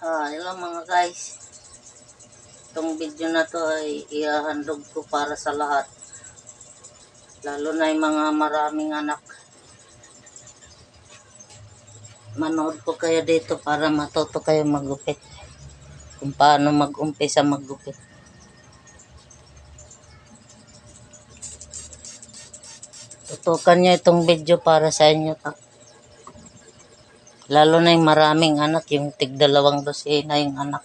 Hello mga guys. Itong video na to ay ihahandog ko para sa lahat. Lalo na yung mga maraming anak. Manood po kayo dito para matuto kayo maggupit. Kung paano mag-umpisa maggupit. Tutukan nyo itong video para sa inyo. Lalo na yung maraming anak, yung tig-2 dosena yung anak.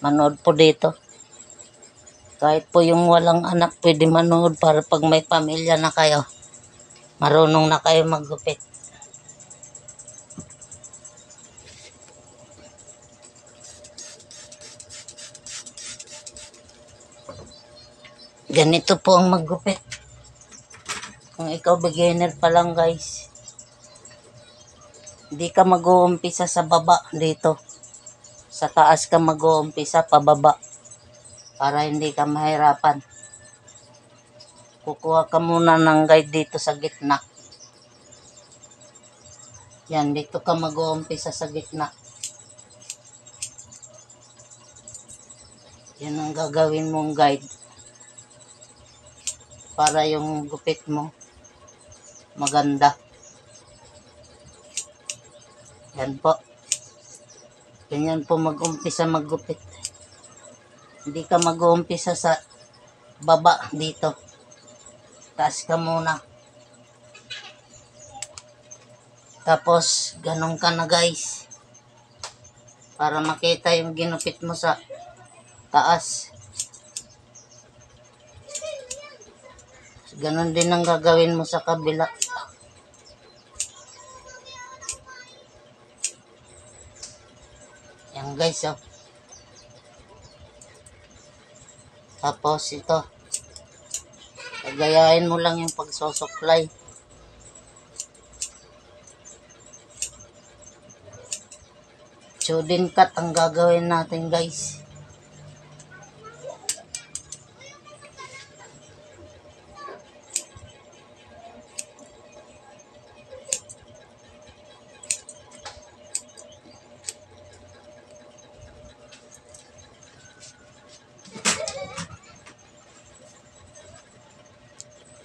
Manood po dito. Kahit po yung walang anak, pwede manood para pag may pamilya na kayo, marunong na kayo maggupit. Ganito po ang maggupit. Kung ikaw beginner pa lang guys, hindi ka mag-uumpisa sa baba dito. Sa taas ka mag-uumpisa pababa para hindi ka mahirapan. Kukuha ka muna ng guide dito sa gitna. Yan, dito ka mag-uumpisa sa gitna. Yan ang gagawin mong guide. Para yung gupit mo maganda. Yan po. Ganyan po mag-umpisa maggupit. Hindi ka mag-uumpisa sa baba dito. Taas ka muna. Tapos, ganun ka na guys. Para makita yung ginupit mo sa taas. Ganun din ang gagawin mo sa kabila. Yan guys, oh. Tapos ito. Pagayain mo lang yung pagsusuklay. Chudin cut ang gagawin natin guys.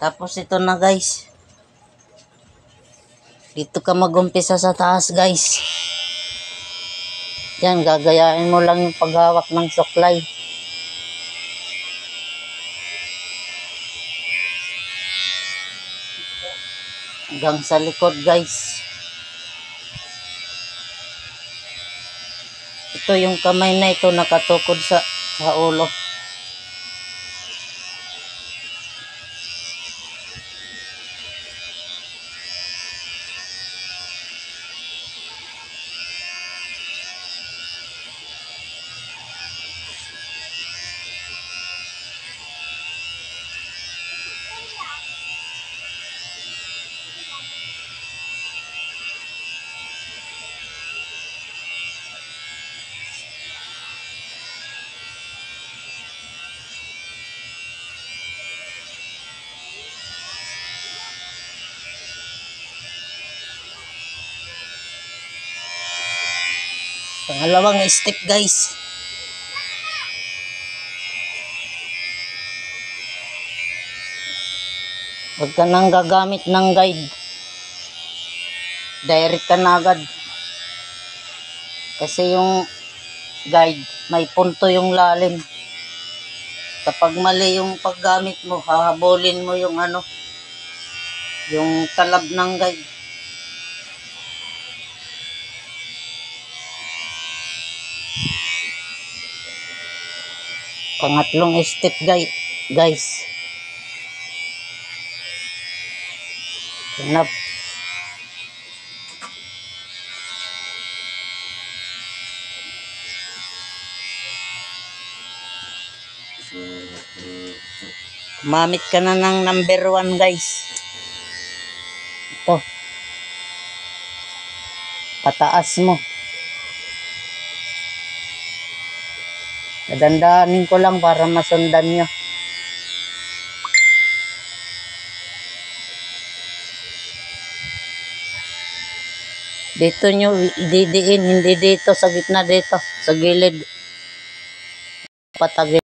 Tapos ito na guys. Dito ka mag-umpisa sa taas guys. Yan, gagayain mo lang yung paghawak ng suklay. Hanggang sa likod guys. Ito yung kamay na ito nakatukod sa ulo. Pangalawang step guys. Huwag ka nang gagamit ng guide. Direct ka na agad. Kasi yung guide, may punto yung lalim. Kapag mali yung paggamit mo, hahabulin mo yung yung talab ng guide. Pangatlong step guys. Enough. Gumamit ka na ng number 1 guys. Ito. Pataas mo. Dadandaanin ko lang para masundan nyo. Dito nyo ididiin, hindi dito sa gitna, dito sa gilid. Patagil.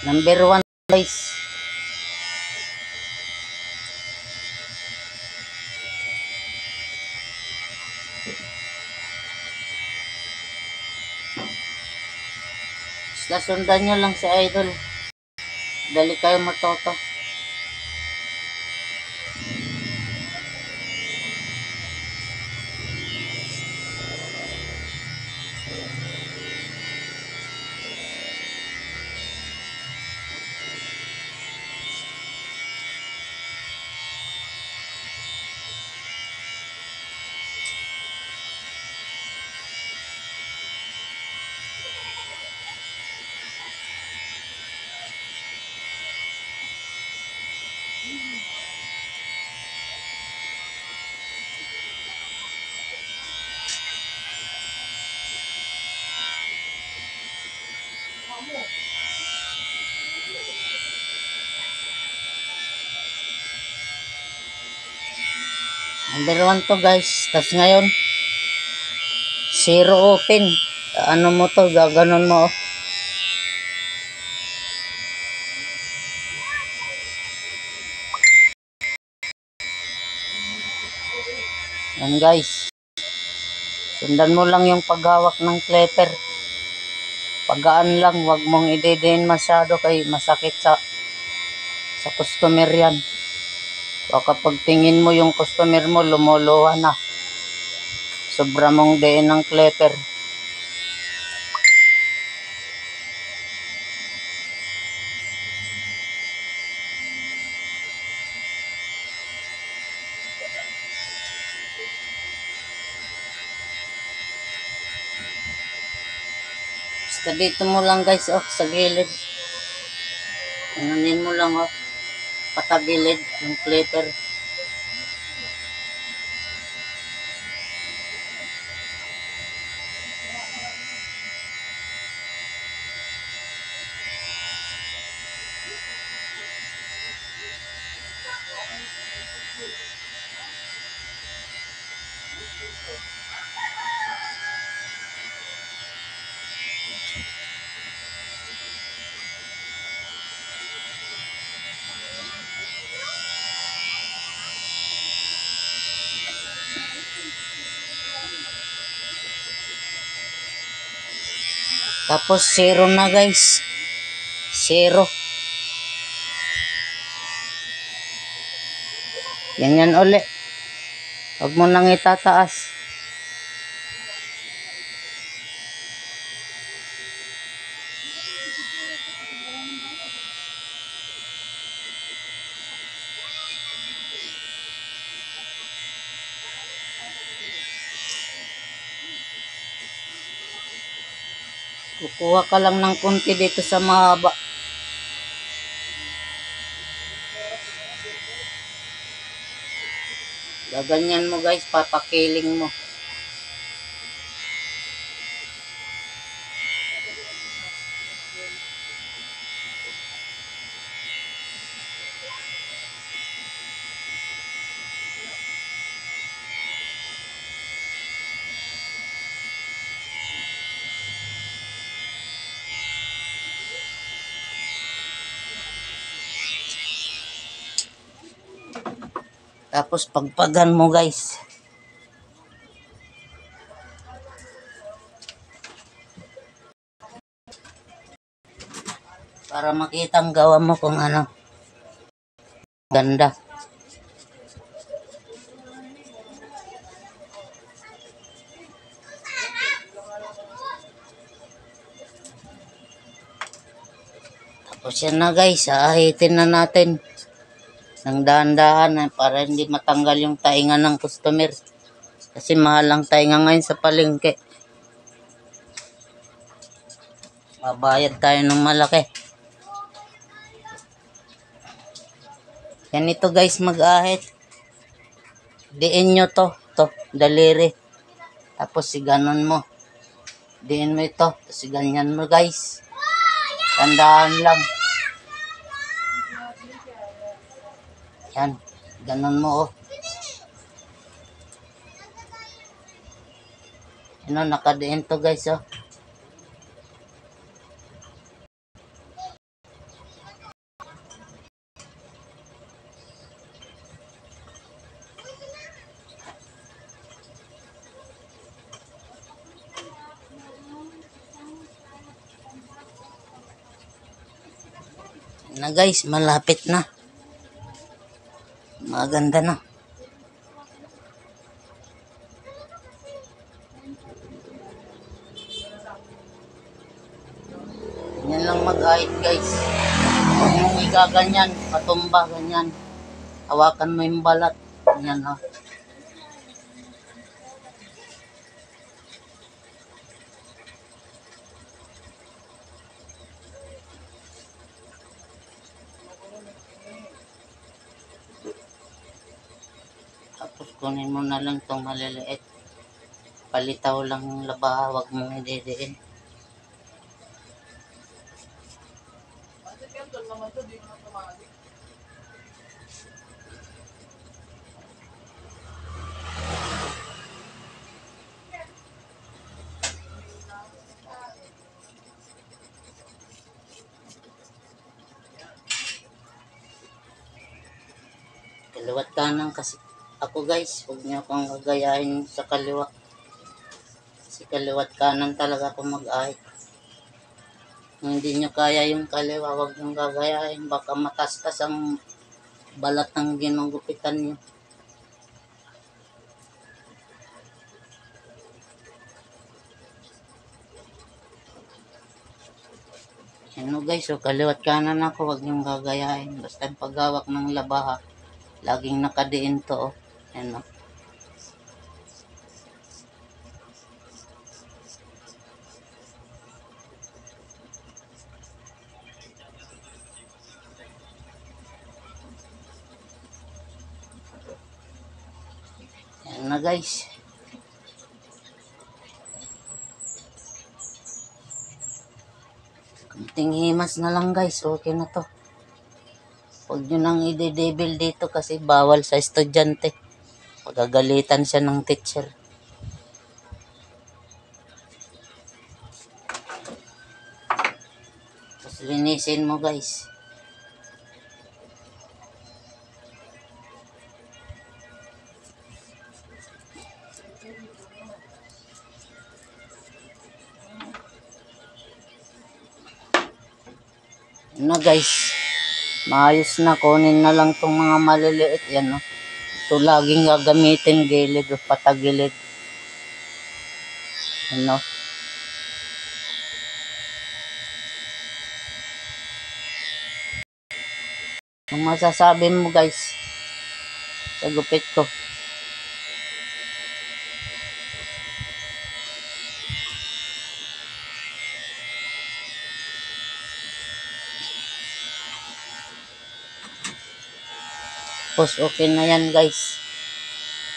Number 1 guys. Basta sundan nyo lang si Idol. Dali kayo matuto. Number 1 to guys. Tapos ngayon, 0 open. Ano mo to, gaganon mo. Yan guys. Sundan mo lang yung paghawak ng clipper. Pagaan lang, wag mong idedein masyado kay masakit sa customer yan. So kapag tingin mo yung customer mo, lumuluha na. Sobra mong diin ng clipper. Basta dito mo lang guys, oh, sa gilid. Anunin mo lang, oh, patagilid yung clipper. Tapos 0 na guys. 0. Ganyan uli. Huwag mo nang itataas. Kukuha ka lang ng konti dito sa mahaba. Gaganyan mo guys, papakiling mo. Tapos pagpagan mo guys. Para makita ang gawa mo kung ano. Ganda. Tapos yan na guys, aahitin na natin ng dahan-dahan para hindi matanggal yung tainga ng customer. Kasi mahal ang tainga ngayon sa palengke. Mabayad tayo ng malaki. Yan ito guys, mag-ahit. Diin nyo to, daliri. Tapos si ganon mo. Diin mo ito. Kasi ganyan mo guys. Tandaan lang. Yan. Ganon mo oh. Ano, nakadiin to guys oh. Na guys, malapit na. Maganda na. Yan lang mag-ahit guys. Huwag mong igaganyan, patumba ganyan. Hawakan mo yung balat. Yan oh. Tapos kunin mo na lang itong maliliit. Palitaw lang yung laba, huwag mong ididiin. Kaliwat kanan kasi ako guys, huwag niyo akong gagayahin sa kaliwa. Kasi kaliwat kanan talaga ako mag-ahit. Kung hindi nyo kaya yung kaliwa, huwag nyo gagayahin. Baka matastas ang balat ng ginugupitan nyo. Ano guys, so kaliwat kanan ako, huwag nyo gagayahin. Basta paghawak ng labaha, laging nakadiin to oh. Ano. Yan na guys. Kunting himas na lang guys, okay na to. Huwag nyo nang i-devil dito kasi bawal sa estudyante. Pagagalitan siya ng teacher. Tapos linisin mo guys. Ano guys, maayos na, kunin na lang tong mga maliliit yan no. Ito laging gagamitin gilid o patagilid. Ano. Ang masasabi mo guys sa gupit ko? Tapos okay na yan guys.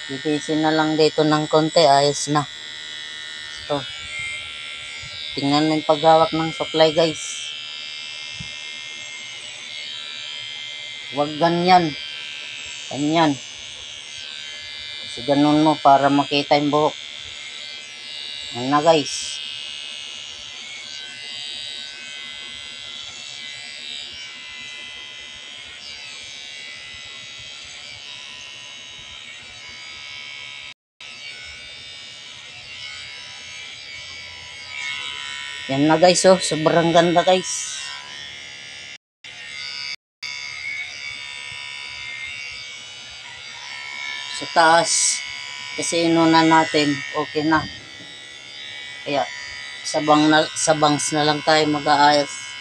Titisin na lang dito ng konti, ayos na. So, tingnan mo yung paghawak ng supply guys. Huwag ganyan. Ganyan. Kasi ganun mo para makita yung buhok. Yan na guys. Yan na guys oh, sobrang ganda guys. Sa taas, kasi inuna natin, okay na. Kaya sa bangs na lang tayo mag-aayos.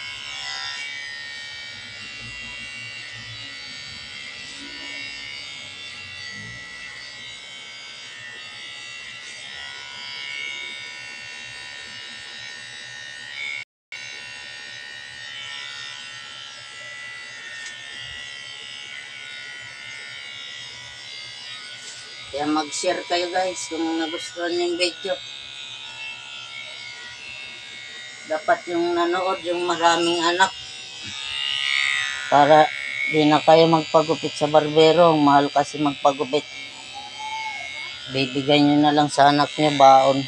Kaya mag-share kayo guys kung nagustuhan niyo yung video. Dapat yung nanood yung maraming anak para di na kayo magpagupit sa barbero. Mahal kasi magpagupit. Bibigay nyo na lang sa anak nyo baon.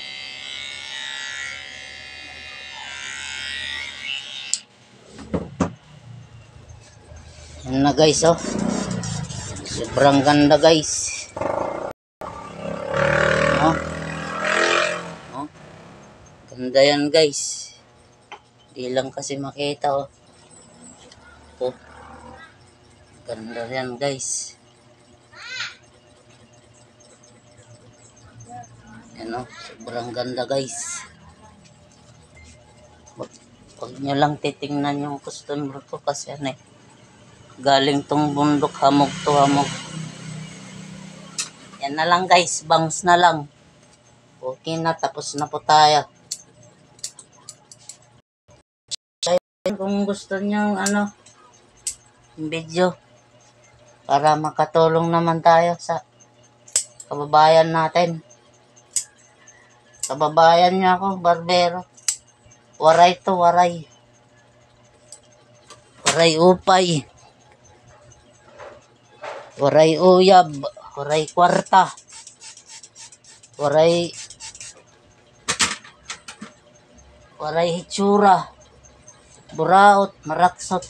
Yan na guys, oh. Sobrang ganda guys. Oh. Oh. Ganda yan guys. Di lang kasi makita, oh. Oh. Ganda yan guys. Yan, oh. Sobrang ganda guys. Huwag nyo lang titingnan yung customer ko kasi ano eh. Galing tong bundok, hamog to hamog. Yan na lang guys, bangs na lang. Okay na, tapos na po tayo. Kung gusto nyo ano, video para makatulong naman tayo sa kababayan natin. Kababayan niya ako, barbero. Waray to, waray. Waray upay. Waray uyab. Waray kwarta. Waray hitsura. Buraot, maraksot.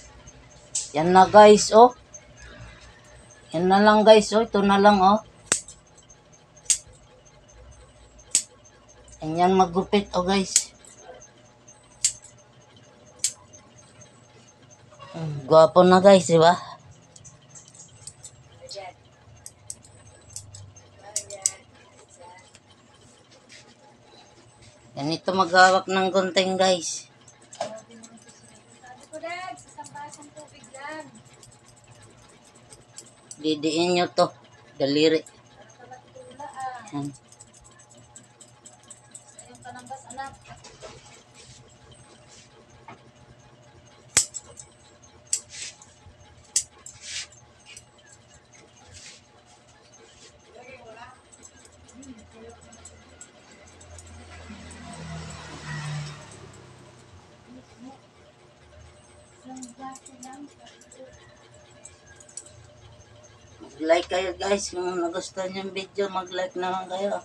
Yan na guys, oh. Yan na lang guys, oh. Ito na lang, oh. Yan magupit, oh guys. Gwapo na guys, di ba? Ganito maghawak ng gunting guys. Didiin nyo to. Daliri. Yan. Mag-like kayo guys. Kung nagustuhan yung video, mag-like naman kayo.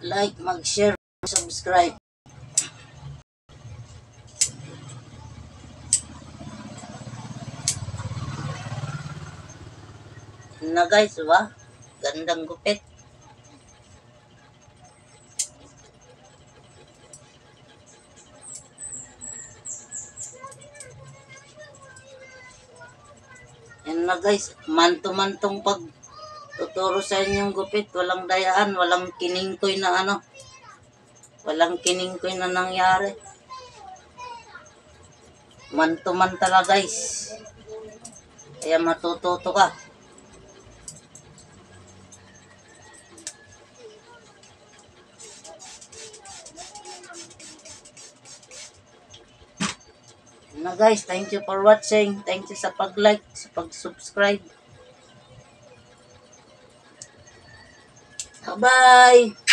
Like, mag-share, subscribe. Na guys, ba? Gandang gupit. Yan na guys, manto-mantong pag tuturo sa inyong gupit, walang dayaan, walang kiningkoy na ano. Walang kiningkoy na nangyari. Man-to-man talaga guys. Kaya matututo ka. Na guys, thank you for watching. Thank you sa pag-like, sa pag-subscribe. Bye-bye!